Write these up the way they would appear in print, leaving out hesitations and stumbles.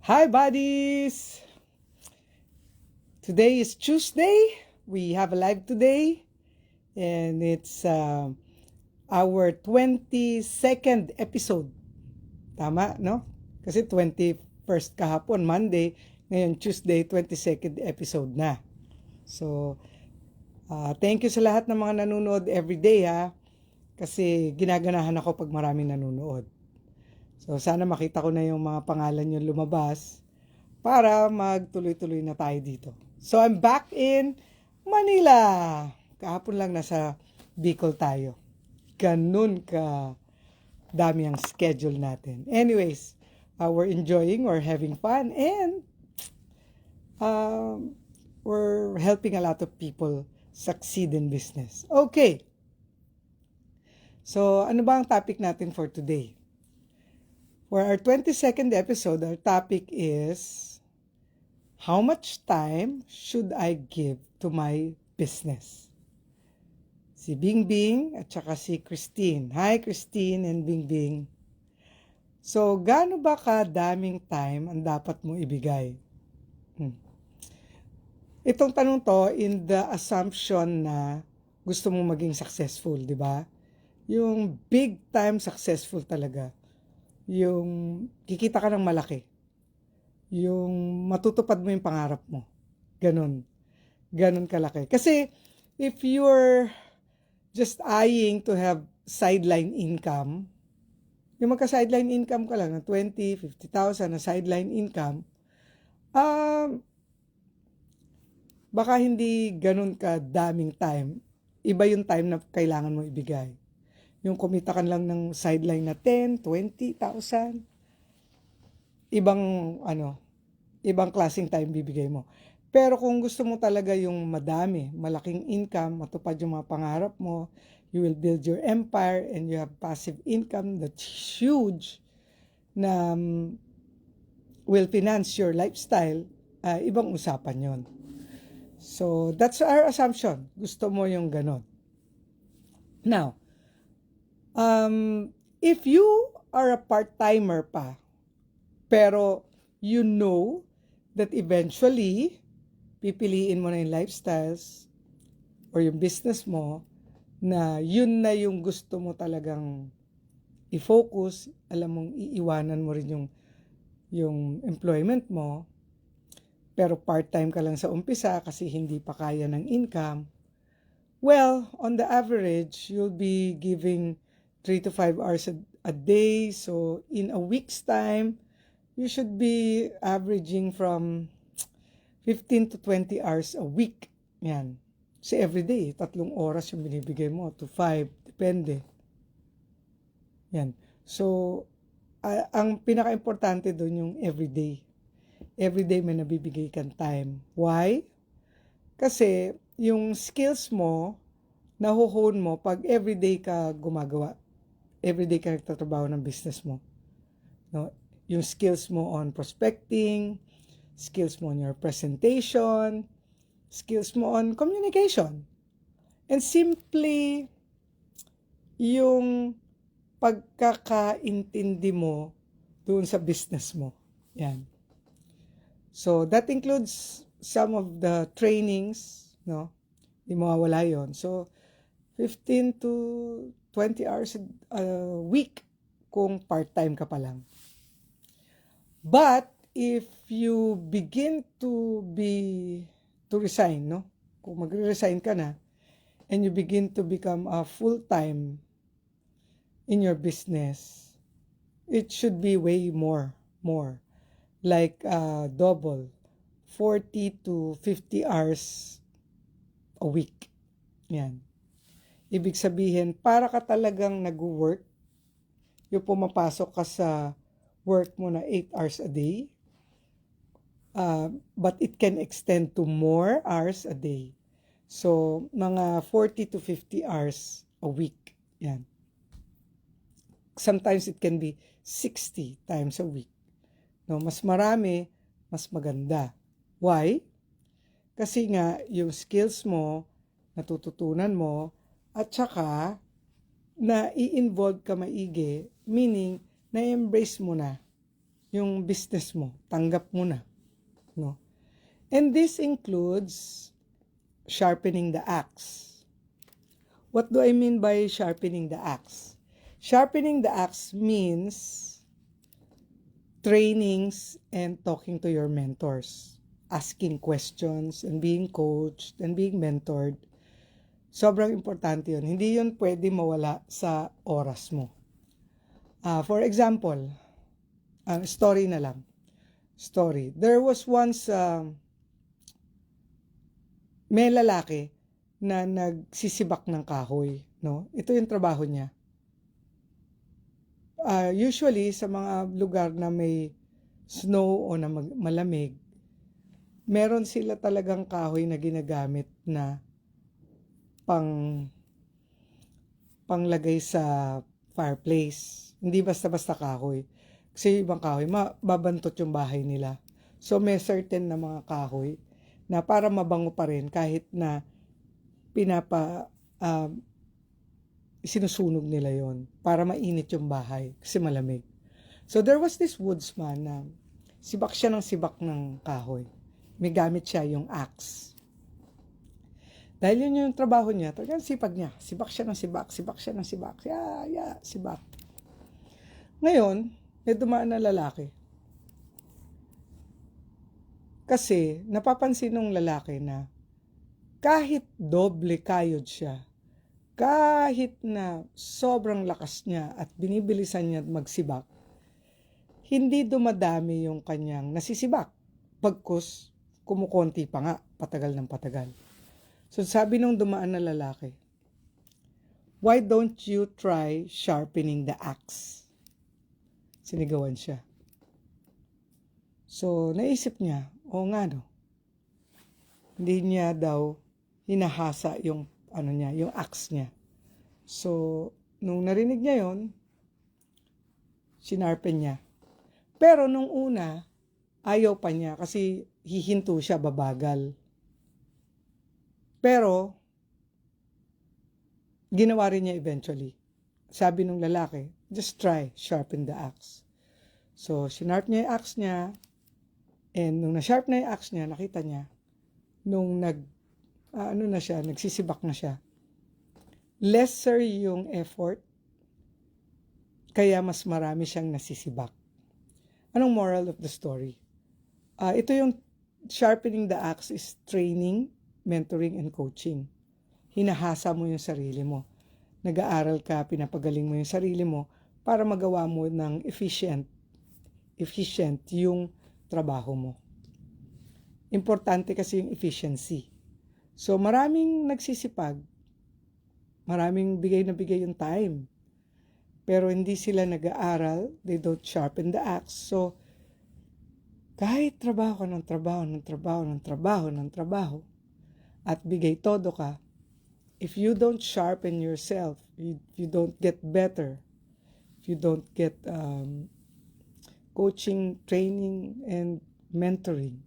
Hi, buddies! Today is Tuesday. We have a live today, and it's our 22nd episode. Tama, no? Kasi 21st kahapon, Monday. Ngayon, Tuesday, 22nd episode na. So, thank you sa lahat ng mga nanonood everyday, ha? Kasi ginaganahan ako pag maraming nanonood. So, sana makita ko na yung mga pangalan yung lumabas para magtuloy-tuloy na tayo dito. So, I'm back in Manila. Kahapon lang nasa Bicol tayo. Ganun ka dami ang schedule natin. Anyways, we're enjoying, we're having fun, and we're helping a lot of people succeed in business. Okay. So, ano ba ang topic natin for today? For our 22nd episode, our topic is, how much time should I give to my business? Si Bingbing at saka si Christine. Hi, Christine and Bingbing. So, gaano ba kadaming time ang dapat mo ibigay? Itong tanong to in the assumption na gusto mong maging successful, di ba? Yung big time successful talaga. Yung kikita ka ng malaki. Yung matutupad mo yung pangarap mo. Ganun kalaki. Kasi if you're just eyeing to have sideline income, yung magka-sideline income ka lang ng 20, 50,000 na sideline income, baka hindi ganun ka daming time. Iba yung time na kailangan mo ibigay. Yung kumita ka lang ng sideline na 10, 20,000, ibang klaseng time bibigay mo. Pero kung gusto mo talaga yung madami, malaking income, matupad yung mga pangarap mo, you will build your empire and you have passive income that's huge na will finance your lifestyle, ibang usapan yon. So, that's our assumption. Gusto mo yung ganon. Now, if you are a part-timer pa, pero you know that eventually, pipiliin mo na yung lifestyles or yung business mo na yun na yung gusto mo talagang i-focus, alam mong iiwanan mo rin yung employment mo, pero part-time ka lang sa umpisa kasi hindi pa kaya ng income, well, on the average, you'll be giving 3 to 5 hours a day. So, in a week's time, you should be averaging from 15 to 20 hours a week. Yan. Kasi everyday, 3 oras yung binibigay mo to 5, depende. Yan. So, ang pinaka-importante doon yung everyday. Everyday may nabibigay kang time. Why? Kasi yung skills mo, nahuhone mo pag everyday ka gumagawa. Everyday ka nagtatrabaho ng business mo. No? Yung skills mo on prospecting, skills mo on your presentation, skills mo on communication. And simply, yung pagkakaintindi mo doon sa business mo. Yan. So, that includes some of the trainings, no? Di mawawala yun. So, 15 to 20 hours a week kung part-time ka pa lang. But, if you begin to resign, no? Kung magre-resign ka na, and you begin to become a full-time in your business, it should be way more. Like double, 40 to 50 hours a week. Yan. Ibig sabihin, para ka talagang nag-work, yung pumapasok ka sa work mo na 8 hours a day, but it can extend to more hours a day. So, mga 40 to 50 hours a week. Yan. Sometimes it can be 60 times a week. No, mas marami, mas maganda. Why? Kasi nga, yung skills mo, natututunan mo, at saka, na i-involve ka maigi, meaning, na-embrace mo na yung business mo. Tanggap mo na, no? And this includes sharpening the axe. What do I mean by sharpening the axe? Sharpening the axe means trainings and talking to your mentors, asking questions and being coached and being mentored. Sobrang importante yun. Hindi yun pwede mawala sa oras mo. For example, story na lang. Story. There was once may lalaki na nagsisibak ng kahoy, no? Ito yung trabaho niya. Usually sa mga lugar na may snow o na malamig, meron sila talagang kahoy na ginagamit na panglagay sa fireplace. Hindi basta-basta kahoy. Kasi yung ibang kahoy, mababantot yung bahay nila. So may certain na mga kahoy na para mabango pa rin kahit na sinusunog nila yon para mainit yung bahay kasi malamig. So there was this woodsman na sibak siya ng kahoy. May gamit siya yung axe. Dahil yun yung trabaho niya, talagang sipag niya. Sibak siya ng sibak. Sibak. Ngayon, may dumaan na lalaki. Kasi napapansin ng lalaki na kahit doble kayod siya, kahit na sobrang lakas niya at binibilisan niya magsibak, hindi dumadami yung kanyang nasisibak. Pagkus, kumukonti pa nga, patagal ng patagal. So sabi nung dumaan na lalaki, why don't you try sharpening the axe? Sinigawan siya. So naisip niya, nga no, hindi niya daw hinahasa yung yung axe niya. So, nung narinig niya yon, sinarpen niya. Pero nung una, ayaw pa niya kasi hihinto siya, babagal. Pero, ginawa rin niya eventually. Sabi nung lalaki, just try, sharpen the axe. So, sinarp niya yung axe niya, and nung na-sharp na yung axe niya, nakita niya, nung nagsisibak na siya, lesser yung effort, kaya mas marami siyang nasisibak. Anong moral of the story? Ito yung sharpening the axe is training, mentoring, and coaching. Hinahasa mo yung sarili mo. Nag-aaral ka, pinapagaling mo yung sarili mo para magawa mo ng efficient yung trabaho mo. Importante kasi yung efficiency. So maraming nagsisipag, maraming bigay na bigay yung time. Pero hindi sila nag-aaral, they don't sharpen the axe. So kahit trabaho at bigay todo ka, if you don't sharpen yourself, if you don't get better, if you don't get coaching, training, and mentoring,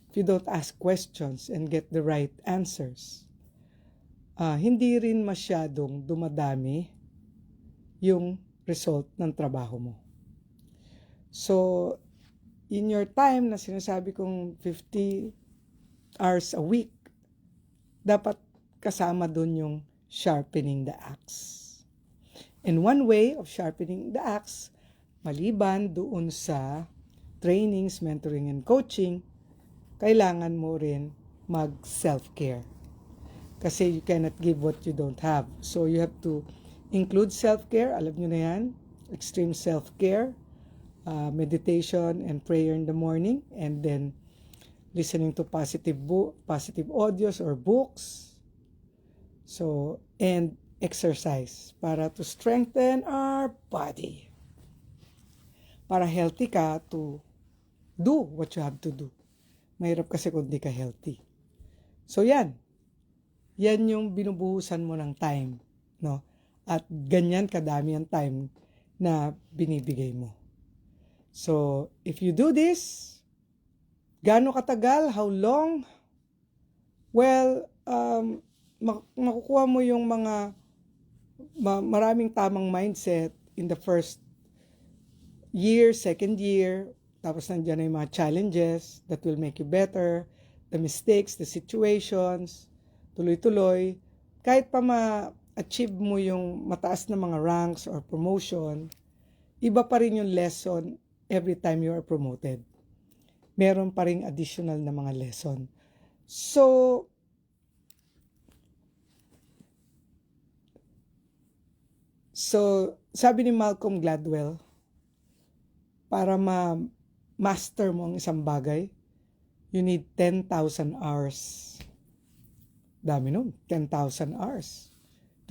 if you don't ask questions and get the right answers, hindi rin masyadong dumadami yung result ng trabaho mo. So, in your time na sinasabi kong 50 hours a week, dapat kasama dun yung sharpening the axe. And one way of sharpening the axe, maliban doon sa trainings, mentoring, and coaching, kailangan mo rin mag-self-care. Kasi you cannot give what you don't have. So you have to include self-care. Alam nyo na yan. Extreme self-care, meditation and prayer in the morning, and then listening to positive audios or books. So, and exercise para to strengthen our body. Para healthy ka to do what you have to do. Mahirap kasi kung di ka healthy. So yan yung binubuhusan mo ng time, no? At ganyan kadami ang time na binibigay mo. So, if you do this, gaano katagal, how long? Well, makukuha mo yung mga maraming tamang mindset in the first year, second year, tapos nandiyan na yung mga challenges that will make you better, the mistakes, the situations, tuloy-tuloy. Kahit pa ma-achieve mo yung mataas na mga ranks or promotion, iba pa rin yung lesson every time you are promoted. Meron pa rin additional na mga lesson. So, sabi ni Malcolm Gladwell, para ma-master mo ang isang bagay, you need 10,000 hours. Dami nun, 10,000 hours.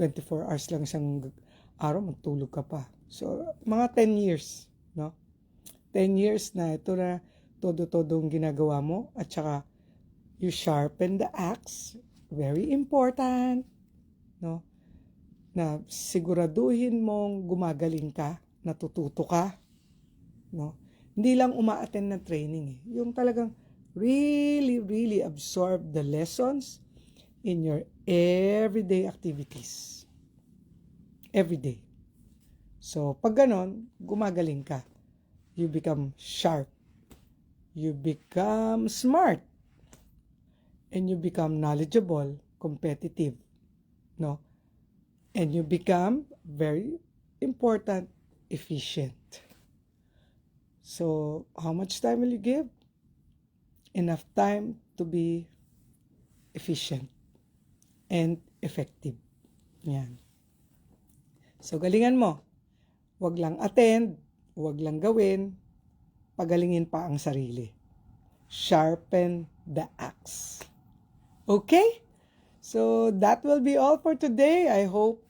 24 hours lang isang araw, magtulog ka pa. So, mga 10 years, no? 10 years na ito na todo-todong ginagawa mo, at saka you sharpen the axe, very important, no? Na siguraduhin mong gumagaling ka, natututo ka, no? Hindi lang uma-attend ng training eh. Yung talagang really absorb the lessons in your everyday activities. Every day. So, pag ganon, gumagaling ka. You become sharp. You become smart. And you become knowledgeable, competitive, no? And you become, very important, efficient. So, how much time will you give? Enough time to be efficient and effective. Yan. So, galingan mo. Huwag lang attend, huwag lang gawin, pagalingin pa ang sarili. Sharpen the axe. Okay? So, that will be all for today. I hope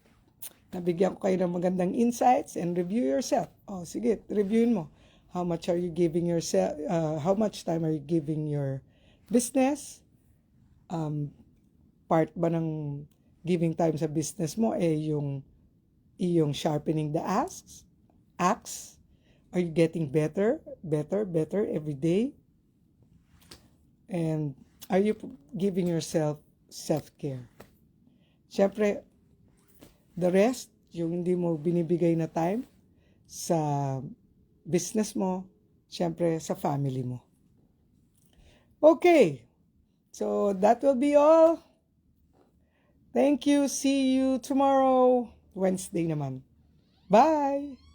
nabigyan ko kayo ng magandang insights, and review yourself. Oh, sige, reviewin mo. How much are you giving yourself, how much time are you giving your business? Part ba ng giving time sa business mo yung sharpening the axe? Are you getting better every day? And are you giving yourself self-care? Siyempre, the rest, yung hindi mo binibigay na time sa business mo, siyempre sa family mo. Okay, so that will be all. Thank you. See you tomorrow, Wednesday naman. Bye!